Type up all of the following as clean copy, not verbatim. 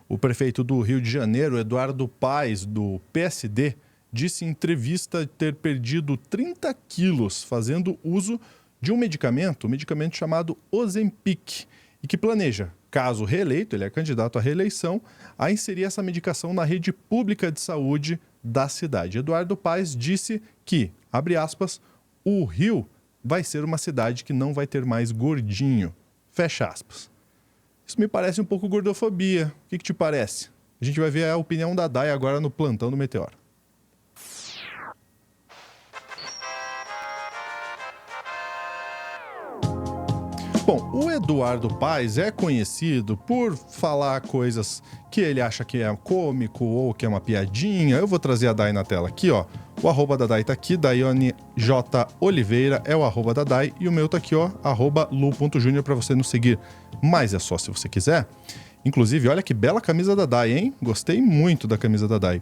O prefeito do Rio de Janeiro, Eduardo Paes, do PSD, disse em entrevista ter perdido 30 quilos fazendo uso de um medicamento chamado Ozempic, e que planeja, caso reeleito, ele é candidato à reeleição, a inserir essa medicação na rede pública de saúde da cidade. Eduardo Paes disse que, abre aspas, o Rio vai ser uma cidade que não vai ter mais gordinho, fecha aspas. Isso me parece um pouco gordofobia. O que te parece? A gente vai ver a opinião da Dai agora no Plantão do Meteoro. Bom, o Eduardo Paes é conhecido por falar coisas que ele acha que é cômico ou que é uma piadinha. Eu vou trazer a Dai na tela aqui, ó. O arroba da Dai tá aqui, Daiane J. Oliveira é o arroba da Dai. E o meu tá aqui, ó, arroba lu.junior, para você nos seguir. Mas é só se você quiser. Inclusive, olha que bela camisa da Dai, hein? Gostei muito da camisa da Dai.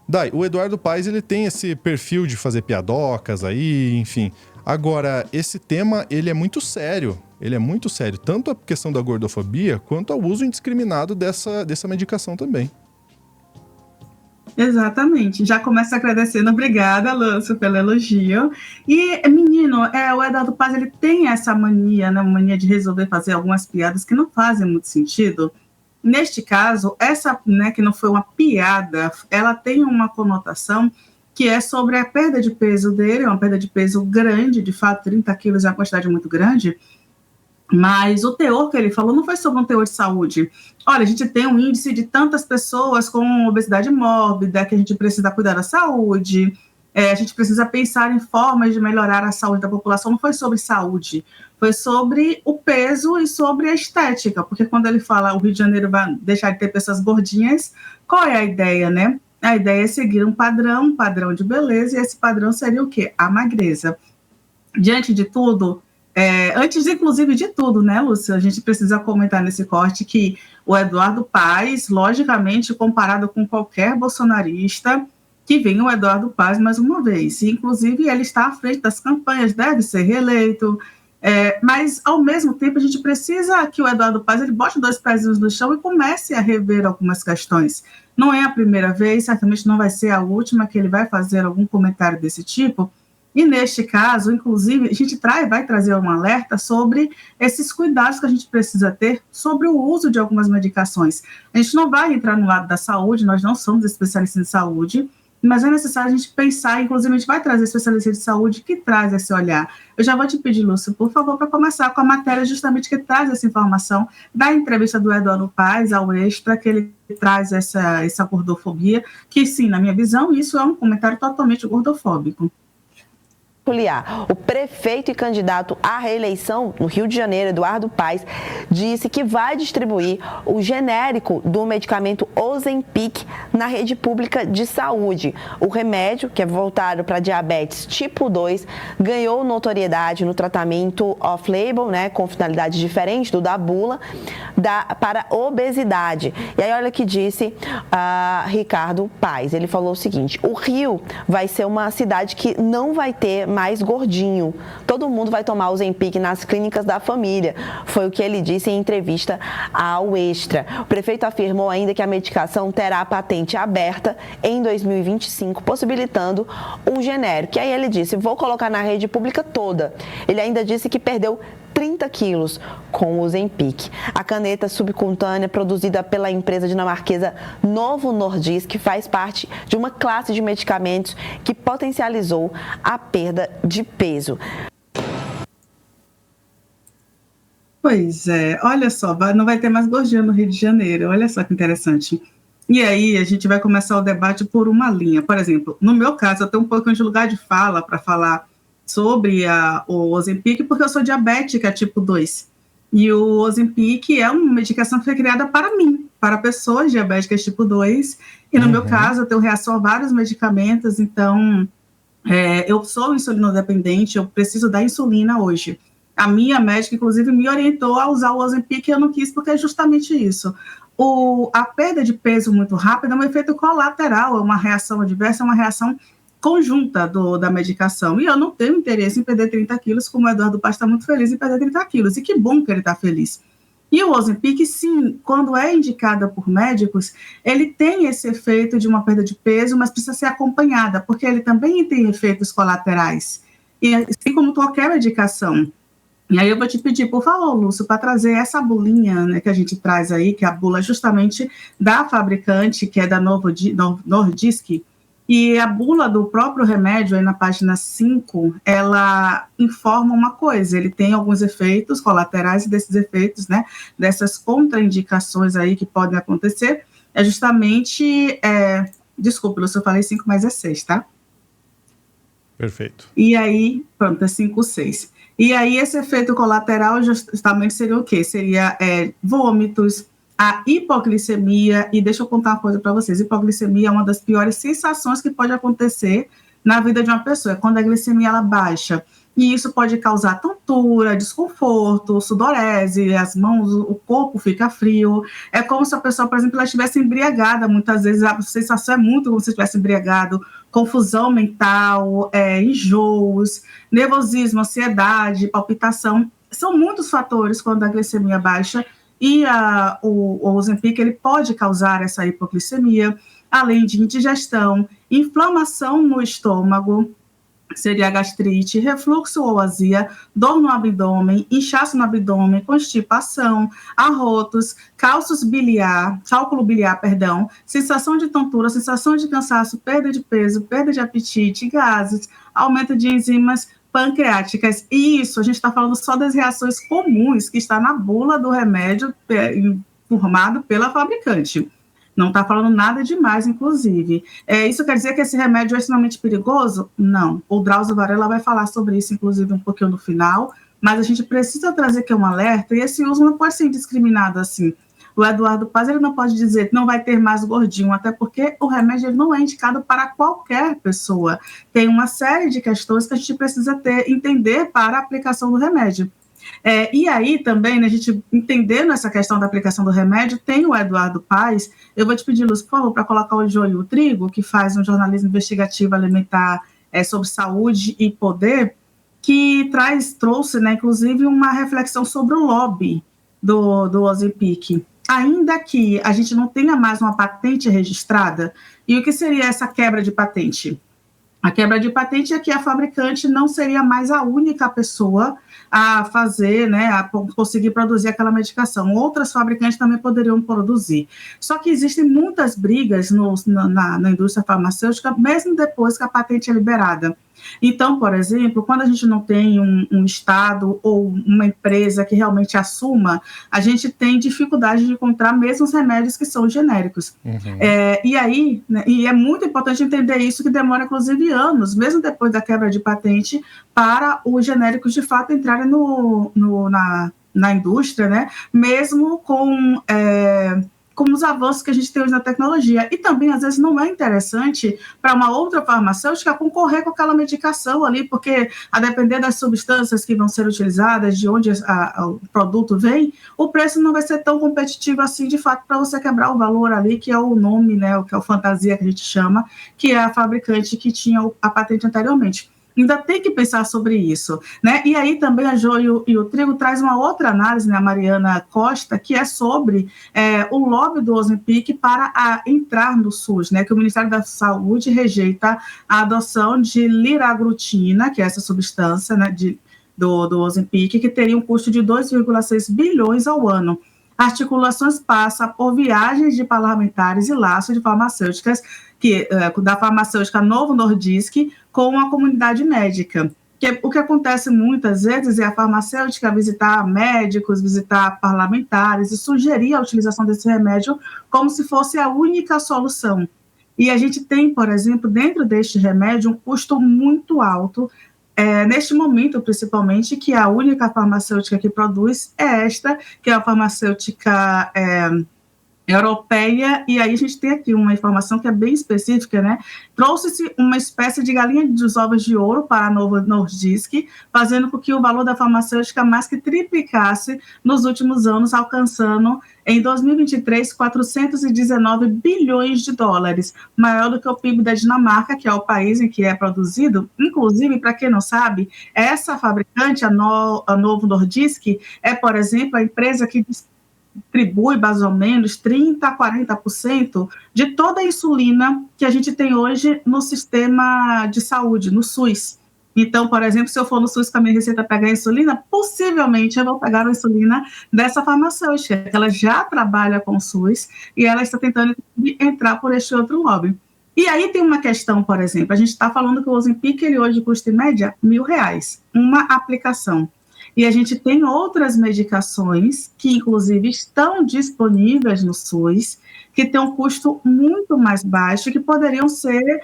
Dai, o Eduardo Paes, ele tem esse perfil de fazer piadocas aí, enfim. Agora, esse tema, ele é muito sério. Ele é muito sério. Tanto a questão da gordofobia, quanto ao uso indiscriminado dessa medicação também. Exatamente. Já começo agradecendo. Obrigada, Lúcio, pelo elogio. E, menino, o Eduardo Paes, ele tem essa mania, né? Mania de resolver fazer algumas piadas que não fazem muito sentido. Neste caso, essa, né, que não foi uma piada, ela tem uma conotação que é sobre a perda de peso dele, uma perda de peso grande, de fato, 30 quilos é uma quantidade muito grande, mas o teor que ele falou não foi sobre um teor de saúde. Olha, a gente tem um índice de tantas pessoas com obesidade mórbida, que a gente precisa cuidar da saúde, a gente precisa pensar em formas de melhorar a saúde da população. Não foi sobre saúde, foi sobre o peso e sobre a estética, porque quando ele fala o Rio de Janeiro vai deixar de ter pessoas gordinhas, qual é a ideia, né? A ideia é seguir um padrão de beleza, e esse padrão seria o quê? A magreza. Diante de tudo, antes, inclusive, de tudo, né, Lúcia, a gente precisa comentar nesse corte que o Eduardo Paes, logicamente, comparado com qualquer bolsonarista, que venha o Eduardo Paes mais uma vez. E, inclusive, ele está à frente das campanhas, deve ser reeleito, mas, ao mesmo tempo, a gente precisa que o Eduardo Paes ele bote 2 pezinhos no chão e comece a rever algumas questões. Não é a primeira vez, certamente não vai ser a última que ele vai fazer algum comentário desse tipo. E, neste caso, inclusive, a gente vai trazer um alerta sobre esses cuidados que a gente precisa ter sobre o uso de algumas medicações. A gente não vai entrar no lado da saúde, nós não somos especialistas em saúde, mas é necessário a gente pensar, inclusive a gente vai trazer especialistas de saúde que traz esse olhar. Eu já vou te pedir, Lúcio, por favor, para começar com a matéria justamente que traz essa informação da entrevista do Eduardo Paes ao Extra, que ele traz essa gordofobia, que sim, na minha visão, isso é um comentário totalmente gordofóbico. O prefeito e candidato à reeleição no Rio de Janeiro, Eduardo Paes, disse que vai distribuir o genérico do medicamento Ozempic na rede pública de saúde. O remédio, que é voltado para diabetes tipo 2, ganhou notoriedade no tratamento off-label, né, com finalidade diferente do da bula, para obesidade. E aí olha o que disse Ricardo Paes. Ele falou o seguinte: o Rio vai ser uma cidade que não vai ter mais gordinho. Todo mundo vai tomar o Ozempic nas clínicas da família. Foi o que ele disse em entrevista ao Extra. O prefeito afirmou ainda que a medicação terá a patente aberta em 2025, possibilitando um genérico. E aí ele disse: vou colocar na rede pública toda. Ele ainda disse que perdeu 30 quilos com o Ozempic. A caneta subcutânea produzida pela empresa dinamarquesa Novo Nordisk faz parte de uma classe de medicamentos que potencializou a perda de peso. Pois é, olha só, não vai ter mais gordinho no Rio de Janeiro, olha só que interessante. E aí a gente vai começar o debate por uma linha. Por exemplo, no meu caso, eu tenho um pouquinho de lugar de fala para falar sobre o Ozempic, porque eu sou diabética tipo 2. E o Ozempic é uma medicação que foi criada para mim, para pessoas diabéticas tipo 2. E no meu caso, eu tenho reação a vários medicamentos, então eu sou insulinodependente, eu preciso da insulina hoje. A minha médica, inclusive, me orientou a usar o Ozempic e eu não quis, porque é justamente isso. A perda de peso muito rápida é um efeito colateral, é uma reação adversa, é uma reação conjunta da medicação. E eu não tenho interesse em perder 30 quilos, como o Eduardo Paes está muito feliz em perder 30 quilos. E que bom que ele está feliz. E o Ozempic, sim, quando é indicada por médicos, ele tem esse efeito de uma perda de peso, mas precisa ser acompanhada, porque ele também tem efeitos colaterais, e assim como qualquer medicação. E aí eu vou te pedir, por favor, Lúcio, para trazer essa bulinha, né, que a gente traz aí, que é a bula justamente da fabricante, que é da Nordisk, e a bula do próprio remédio, aí na página 5, ela informa uma coisa, ele tem alguns efeitos colaterais, e desses efeitos, né, dessas contraindicações aí que podem acontecer, é justamente, desculpa, Lúcio, eu falei 5, mas é 6, tá? Perfeito. E aí, pronto, é 5, 6. E aí, esse efeito colateral justamente seria o quê? Seria vômitos, a hipoglicemia, e deixa eu contar uma coisa para vocês, hipoglicemia é uma das piores sensações que pode acontecer na vida de uma pessoa, é quando a glicemia ela baixa, e isso pode causar tontura, desconforto, sudorese, as mãos, o corpo fica frio, é como se a pessoa, por exemplo, ela estivesse embriagada, muitas vezes a sensação é muito como se estivesse embriagado, confusão mental, enjoos, nervosismo, ansiedade, palpitação, são muitos fatores quando a glicemia baixa, e o Ozempic ele pode causar essa hipoglicemia, além de indigestão, inflamação no estômago, seria gastrite, refluxo ou azia, dor no abdômen, inchaço no abdômen, constipação, arrotos, cálculo biliar, sensação de tontura, sensação de cansaço, perda de peso, perda de apetite, gases, aumento de enzimas pancreáticas. E isso, a gente está falando só das reações comuns que está na bula do remédio informado pela fabricante. Não está falando nada demais, inclusive. Isso quer dizer que esse remédio é extremamente perigoso? Não. O Drauzio Varela vai falar sobre isso, inclusive, um pouquinho no final, mas a gente precisa trazer aqui um alerta, e esse uso não pode ser indiscriminado assim. O Eduardo Paz ele não pode dizer que não vai ter mais gordinho, até porque o remédio ele não é indicado para qualquer pessoa. Tem uma série de questões que a gente precisa entender para a aplicação do remédio. E aí também, né, a gente entendendo essa questão da aplicação do remédio, tem o Eduardo Paz, eu vou te pedir, Lúcio, por favor, para colocar o Joio e o Trigo, que faz um jornalismo investigativo alimentar sobre saúde e poder, que trouxe, né, inclusive, uma reflexão sobre o lobby do Ozempic. Ainda que a gente não tenha mais uma patente registrada, e o que seria essa quebra de patente? A quebra de patente é que a fabricante não seria mais a única pessoa a fazer, né, a conseguir produzir aquela medicação. Outras fabricantes também poderiam produzir. Só que existem muitas brigas na indústria farmacêutica, mesmo depois que a patente é liberada. Então, por exemplo, quando a gente não tem um Estado ou uma empresa que realmente assuma, a gente tem dificuldade de encontrar mesmo os remédios que são genéricos. Uhum. E aí, né, e é muito importante entender isso, que demora, inclusive, anos, mesmo depois da quebra de patente, para os genéricos, de fato, entrarem na indústria, né, mesmo com os avanços que a gente tem hoje na tecnologia. E também, às vezes, não é interessante para uma outra farmacêutica concorrer com aquela medicação ali, porque, a depender das substâncias que vão ser utilizadas, de onde o produto vem, o preço não vai ser tão competitivo assim, de fato, para você quebrar o valor ali, que é o nome, né, que é o fantasia que a gente chama, que é a fabricante que tinha a patente anteriormente. Ainda tem que pensar sobre isso, né? E aí também a Joio e o Trigo traz uma outra análise, né, a Mariana Costa, que é sobre o lobby do Ozempic para entrar no SUS, né? Que o Ministério da Saúde rejeita a adoção de liraglutida, que é essa substância, né, do Ozempic, que teria um custo de 2,6 bilhões ao ano. Articulações passa por viagens de parlamentares e laços de farmacêuticas, da farmacêutica Novo Nordisk, com a comunidade médica. O que acontece muitas vezes é a farmacêutica visitar médicos, visitar parlamentares e sugerir a utilização desse remédio como se fosse a única solução. E a gente tem, por exemplo, dentro deste remédio, um custo muito alto, neste momento, principalmente, que a única farmacêutica que produz é esta, que é a farmacêutica europeia, e aí a gente tem aqui uma informação que é bem específica, né? Trouxe-se uma espécie de galinha dos ovos de ouro para a Novo Nordisk, fazendo com que o valor da farmacêutica mais que triplicasse nos últimos anos, alcançando, em 2023, 419 bilhões de dólares, maior do que o PIB da Dinamarca, que é o país em que é produzido. Inclusive, para quem não sabe, essa fabricante, a Novo Nordisk, é, por exemplo, a empresa que distribui mais ou menos 30% a 40% de toda a insulina que a gente tem hoje no sistema de saúde, no SUS. Então, por exemplo, se eu for no SUS com a minha receita pegar a insulina, possivelmente eu vou pegar a insulina dessa farmacêutica, que ela já trabalha com o SUS e ela está tentando entrar por este outro lobby. E aí tem uma questão, por exemplo, a gente está falando que o Ozempic, ele hoje custa em média R$1.000, uma aplicação. E a gente tem outras medicações que, inclusive, estão disponíveis no SUS, que têm um custo muito mais baixo, que poderiam ser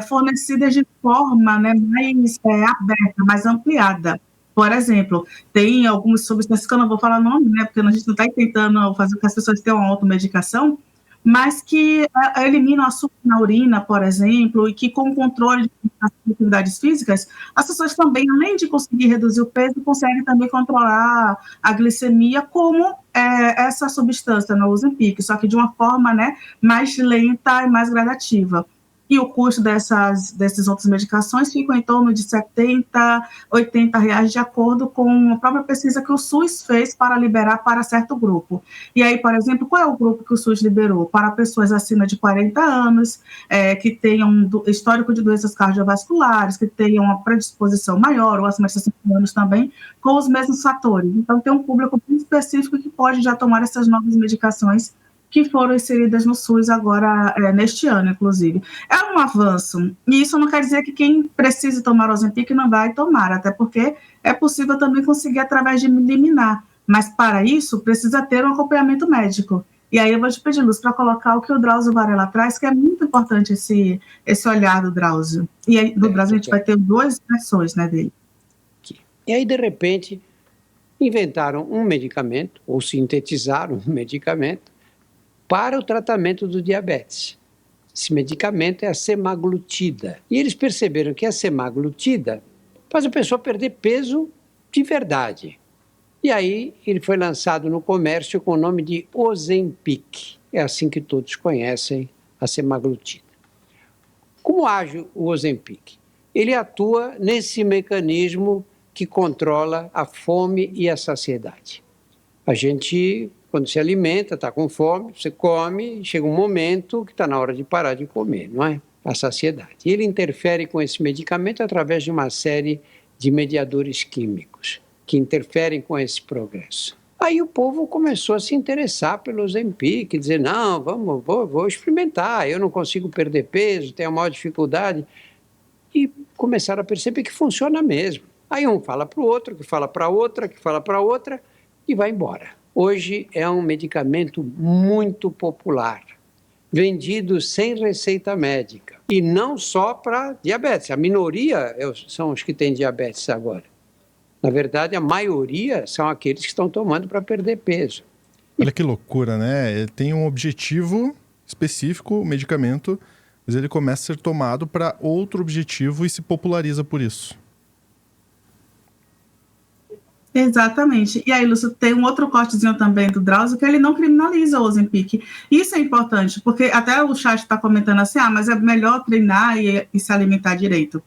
fornecidas de forma, né, mais aberta, mais ampliada. Por exemplo, tem algumas substâncias que eu não vou falar nome, né, porque a gente não está tentando fazer com que as pessoas tenham uma automedicação, mas que eliminam açúcar na urina, por exemplo, e que com o controle de atividades físicas, as pessoas também, além de conseguir reduzir o peso, conseguem também controlar a glicemia, como essa substância no Ozempic, só que de uma forma, né, mais lenta e mais gradativa. E o custo dessas outras medicações fica em torno de R$70, R$80, de acordo com a própria pesquisa que o SUS fez para liberar para certo grupo. E aí, por exemplo, qual é o grupo que o SUS liberou? Para pessoas acima de 40 anos, que tenham histórico de doenças cardiovasculares, que tenham uma predisposição maior, ou acima de 60 anos também, com os mesmos fatores. Então, tem um público bem específico que pode já tomar essas novas medicações que foram inseridas no SUS agora, neste ano, inclusive. É um avanço, e isso não quer dizer que quem precisa tomar Ozempic não vai tomar, até porque é possível também conseguir através de liminar, mas para isso precisa ter um acompanhamento médico. E aí eu vou te pedir, Luz, para colocar o que o Drauzio Varela traz, que é muito importante esse olhar do Drauzio. E aí, do Drauzio a gente vai ter duas versões, né, dele. E aí, de repente, inventaram um medicamento, ou sintetizaram um medicamento, para o tratamento do diabetes. Esse medicamento é a semaglutida. E eles perceberam que a semaglutida faz a pessoa perder peso de verdade. E aí ele foi lançado no comércio com o nome de Ozempic. É assim que todos conhecem a semaglutida. Como age o Ozempic? Ele atua nesse mecanismo que controla a fome e a saciedade. A gente, quando se alimenta, está com fome, você come, chega um momento que está na hora de parar de comer, não é? A saciedade. E ele interfere com esse medicamento através de uma série de mediadores químicos que interferem com esse progresso. Aí o povo começou a se interessar pelo Ozempic, dizer, não, vou experimentar, eu não consigo perder peso, tenho a maior dificuldade. E começaram a perceber que funciona mesmo. Aí um fala para o outro, que fala para outra, que fala para outra, e vai embora. Hoje é um medicamento muito popular, vendido sem receita médica. E não só para diabetes, a minoria são os que têm diabetes agora. Na verdade, a maioria são aqueles que estão tomando para perder peso. Olha que loucura, né? Ele tem um objetivo específico, o medicamento, mas ele começa a ser tomado para outro objetivo e se populariza por isso. Exatamente. E aí, Lúcio, tem um outro cortezinho também do Drauzio, que ele não criminaliza o Ozempic. Isso é importante, porque até o chat está comentando assim, mas é melhor treinar e se alimentar direito.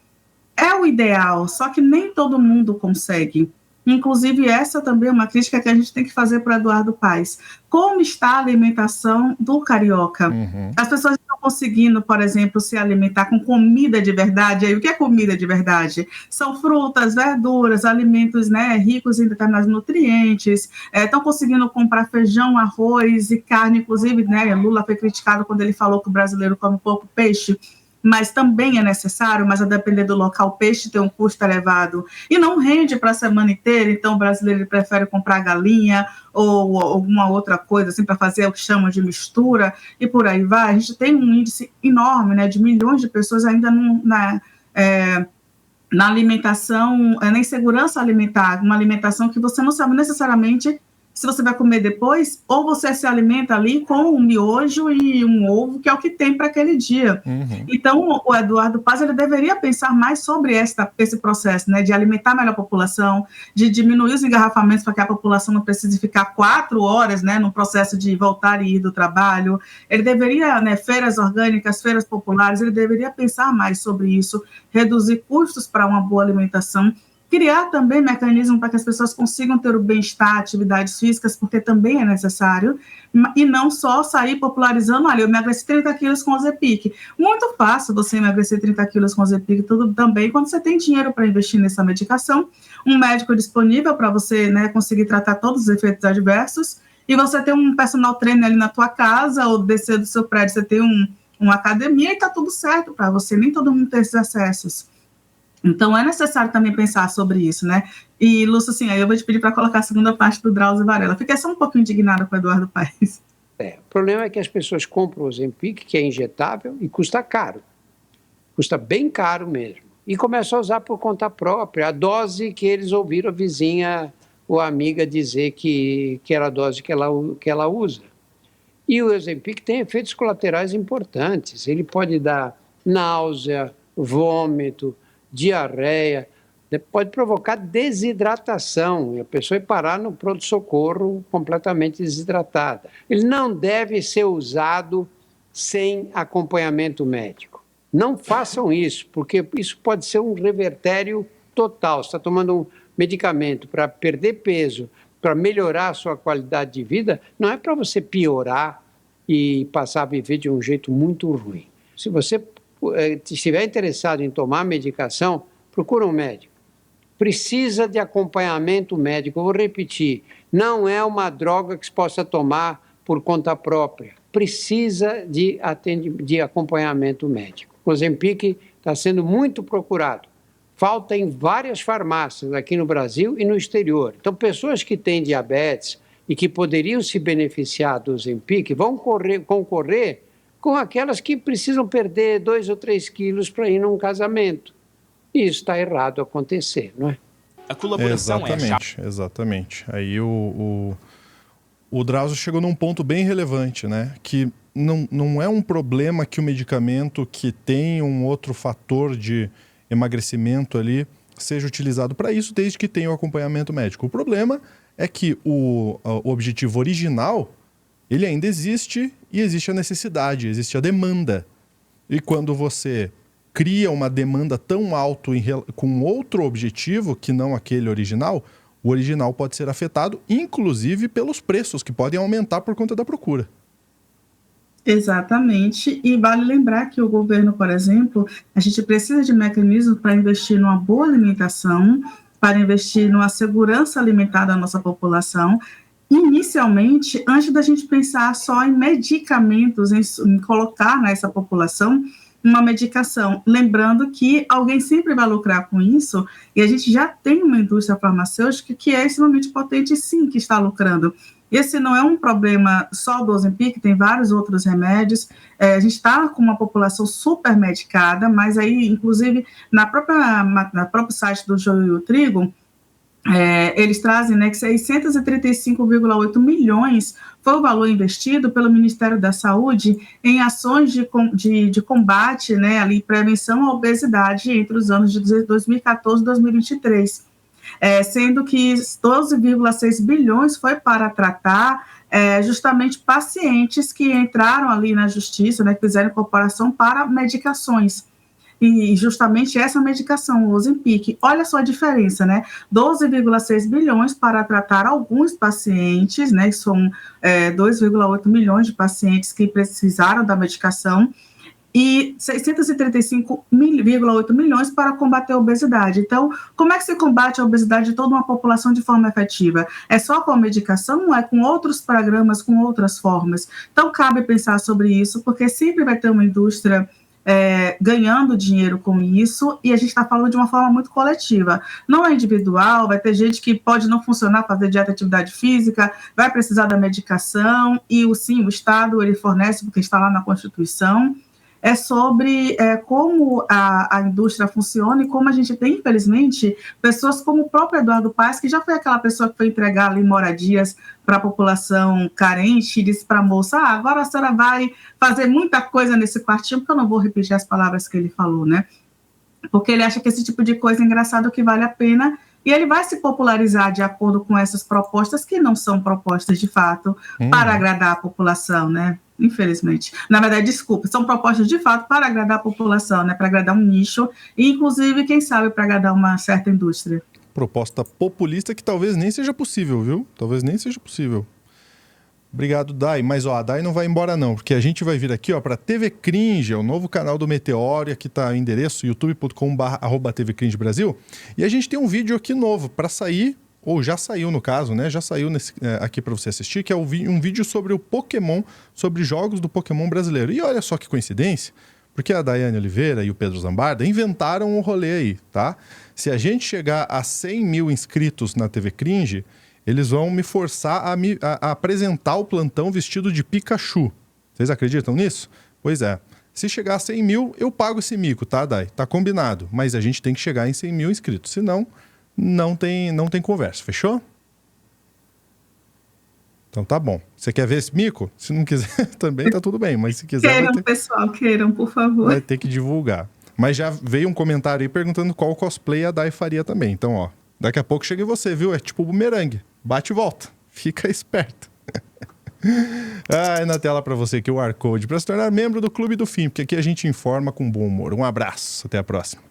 É o ideal, só que nem todo mundo consegue. Inclusive, essa também é uma crítica que a gente tem que fazer para Eduardo Paes. Como está a alimentação do carioca? As pessoas estão conseguindo, por exemplo, se alimentar com comida de verdade. Aí, o que é comida de verdade? São frutas, verduras, alimentos, né, ricos em determinados nutrientes. Estão conseguindo comprar feijão, arroz e carne. Inclusive, né, Lula foi criticado quando ele falou que o brasileiro come pouco peixe, mas também é necessário, mas a depender do local, o peixe tem um custo elevado e não rende para a semana inteira, então o brasileiro prefere comprar galinha ou alguma outra coisa assim para fazer o que chamam de mistura e por aí vai. A gente tem um índice enorme, né, de milhões de pessoas ainda na alimentação, na insegurança alimentar, uma alimentação que você não sabe necessariamente se você vai comer depois, ou você se alimenta ali com um miojo e um ovo, que é o que tem para aquele dia. Então, o Eduardo Paes, ele deveria pensar mais sobre esse processo, né, de alimentar melhor a população, de diminuir os engarrafamentos para que a população não precise ficar 4 horas, né, no processo de voltar e ir do trabalho. Ele deveria, né, feiras orgânicas, feiras populares, ele deveria pensar mais sobre isso, reduzir custos para uma boa alimentação, criar também mecanismos para que as pessoas consigam ter o bem-estar, atividades físicas, porque também é necessário, e não só sair popularizando, olha, eu emagreci 30 quilos com o Ozempic. Muito fácil você emagrecer 30 quilos com o Ozempic, tudo também, quando você tem dinheiro para investir nessa medicação, um médico disponível para você, né, conseguir tratar todos os efeitos adversos, e você ter um personal trainer ali na tua casa, ou descer do seu prédio, você tem uma academia, e está tudo certo para você, nem todo mundo tem esses acessos. Então, é necessário também pensar sobre isso, né? E, Lúcio, assim, aí eu vou te pedir para colocar a segunda parte do Drauzio Varela. Fiquei só um pouquinho indignada com o Eduardo Paes. O problema é que as pessoas compram o Ozempic, que é injetável, e custa caro. Custa bem caro mesmo. E começam a usar por conta própria a dose que eles ouviram a vizinha ou a amiga dizer que era a dose que ela usa. E o Ozempic tem efeitos colaterais importantes. Ele pode dar náusea, vômito, diarreia, pode provocar desidratação, e a pessoa vai parar no pronto-socorro completamente desidratada. Ele não deve ser usado sem acompanhamento médico. Não façam isso, porque isso pode ser um revertério total. Você está tomando um medicamento para perder peso, para melhorar a sua qualidade de vida, não é para você piorar e passar a viver de um jeito muito ruim. Se você estiver interessado em tomar medicação, procura um médico. Precisa de acompanhamento médico. Eu vou repetir, não é uma droga que se possa tomar por conta própria. Precisa de acompanhamento médico. O Ozempic está sendo muito procurado. Falta em várias farmácias aqui no Brasil e no exterior. Então, pessoas que têm diabetes e que poderiam se beneficiar do Ozempic vão concorrer com aquelas que precisam perder 2 ou 3 quilos para ir num casamento. E isso está errado acontecer, não é? A colaboração Exatamente. Aí o Drauzio chegou num ponto bem relevante, né? Que não é um problema que o medicamento que tem um outro fator de emagrecimento ali seja utilizado para isso, desde que tenha o acompanhamento médico. O problema é que o objetivo original, ele ainda existe, e existe a necessidade, existe a demanda. E quando você cria uma demanda tão alta com outro objetivo que não aquele original, o original pode ser afetado, inclusive pelos preços, que podem aumentar por conta da procura. Exatamente, e vale lembrar que o governo, por exemplo, a gente precisa de mecanismos para investir numa boa alimentação, para investir numa segurança alimentar da nossa população, inicialmente, antes da gente pensar só em medicamentos, em colocar nessa população uma medicação. Lembrando que alguém sempre vai lucrar com isso, e a gente já tem uma indústria farmacêutica que é extremamente potente, sim, que está lucrando. Esse não é um problema só do Ozempic, tem vários outros remédios. A gente está com uma população super medicada, mas aí, inclusive, no próprio site do Joio e o Trigo, eles trazem, né, que 635,8 milhões foi o valor investido pelo Ministério da Saúde em ações de combate, né, ali, prevenção à obesidade entre os anos de 2014 e 2023. Sendo que 12,6 bilhões foi para tratar justamente pacientes que entraram ali na justiça, né, que fizeram incorporação para medicações. E justamente essa medicação, o Ozempic, olha só a diferença, né? 12,6 bilhões para tratar alguns pacientes, né? Que são 2,8 milhões de pacientes que precisaram da medicação, e 635,8 milhões para combater a obesidade. Então, como é que se combate a obesidade de toda uma população de forma efetiva? É só com a medicação? Não é com outros programas, com outras formas? Então, cabe pensar sobre isso, porque sempre vai ter uma indústria ganhando dinheiro com isso, e a gente está falando de uma forma muito coletiva. Não é individual, vai ter gente que pode não funcionar, fazer dieta e atividade física, vai precisar da medicação, e o Estado, ele fornece, porque está lá na Constituição. É sobre como a indústria funciona e como a gente tem, infelizmente, pessoas como o próprio Eduardo Paes, que já foi aquela pessoa que foi entregar ali moradias para a população carente, e disse para a moça, agora a senhora vai fazer muita coisa nesse quartinho, porque eu não vou repetir as palavras que ele falou, né? Porque ele acha que esse tipo de coisa é engraçado, que vale a pena, e ele vai se popularizar de acordo com essas propostas, que não são propostas de fato para agradar a população, né? Infelizmente. Na verdade, desculpa, são propostas de fato para agradar a população, né? Para agradar um nicho, e inclusive, quem sabe, para agradar uma certa indústria. Proposta populista que talvez nem seja possível, viu? Talvez nem seja possível. Obrigado, Dai. Mas, ó, a Dai não vai embora, não, porque a gente vai vir aqui, ó, para TV Cringe, o novo canal do Meteoro, e aqui tá o endereço, youtube.com/tvcringe Brasil. E a gente tem um vídeo aqui novo para sair, ou já saiu no caso, né? Já saiu aqui para você assistir, que é um vídeo sobre o Pokémon, sobre jogos do Pokémon brasileiro. E olha só que coincidência, porque a Daiane Oliveira e o Pedro Zambarda inventaram um rolê aí, tá? Se a gente chegar a 100 mil inscritos na TV Cringe, eles vão me forçar a apresentar o plantão vestido de Pikachu. Vocês acreditam nisso? Pois é. Se chegar a 100 mil, eu pago esse mico, tá, Dai? Tá combinado. Mas a gente tem que chegar em 100 mil inscritos. Senão, não tem conversa. Fechou? Então tá bom. Você quer ver esse mico? Se não quiser, também tá tudo bem. Mas se quiser... Queiram, pessoal, queiram, por favor. Vai ter que divulgar. Mas já veio um comentário aí perguntando qual cosplay a Dai faria também. Então, ó, daqui a pouco chega em você, viu? É tipo bumerangue. Bate e volta. Fica esperto. Na tela para você aqui o QR Code para se tornar membro do Clube do Fim, porque aqui a gente informa com bom humor. Um abraço. Até a próxima.